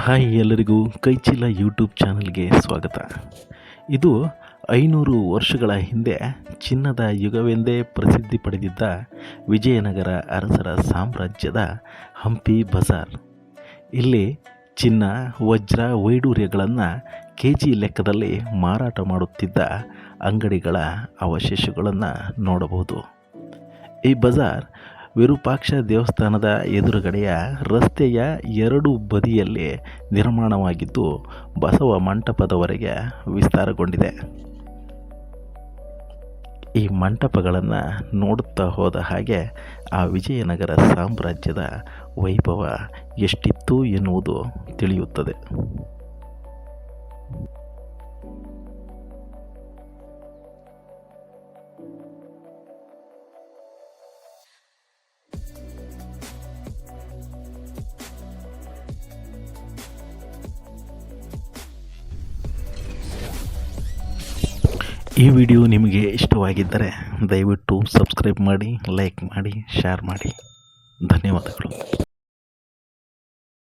Hi ಎಲ್ಲರಿಗೂ ಕೈಚೀಲ YouTube ಚಾನಲ್ಗೆ ಸ್ವಾಗತ. ಇದು 500 ವರ್ಷಗಳ ಹಿಂದೆ ಚಿನ್ನದ ಯುಗವೆಂದೇ ಪ್ರಸಿದ್ಧಿ ಪಡೆದಿದ್ದ ವಿಜಯನಗರ ಅರಸರ ಸಾಮ್ರಾಜ್ಯದ ಹಂಪಿ ಬಜಾರ್. ಇಲ್ಲಿ ಚಿನ್ನ, ವಜ್ರ, ವೈಡೂರ್ಯಗಳನ್ನು ಕೆಜಿ ಲೆಕ್ಕದಲ್ಲಿ ಮಾರಾಟ ಮಾಡುತ್ತಿದ್ದ ಅಂಗಡಿಗಳ ಅವಶೇಷಗಳನ್ನು ನೋಡಬಹುದು. ಈ ಬಜಾರ್ ವಿರೂಪಾಕ್ಷ ದೇವಸ್ಥಾನದ ಎದುರುಗಡೆಯ ರಸ್ತೆಯ ಎರಡು ಬದಿಯಲ್ಲಿ ನಿರ್ಮಾಣವಾಗಿದ್ದು ಬಸವ ಮಂಟಪದವರೆಗೆ ವಿಸ್ತಾರಗೊಂಡಿದೆ. ಈ ಮಂಟಪಗಳನ್ನು ನೋಡುತ್ತಾ ಹೋದ ಹಾಗೆ ಆ ವಿಜಯನಗರ ಸಾಮ್ರಾಜ್ಯದ ವೈಭವ ಎಷ್ಟಿತ್ತು ಎನ್ನುವುದು ತಿಳಿಯುತ್ತದೆ. ಈ ವಿಡಿಯೋ ನಿಮಗೆ ಇಷ್ಟವಾಗಿದ್ದರೆ ದಯವಿಟ್ಟು ಸಬ್ಸ್ಕ್ರೈಬ್ ಮಾಡಿ, ಲೈಕ್ ಮಾಡಿ, ಶೇರ್ ಮಾಡಿ. ಧನ್ಯವಾದಗಳು.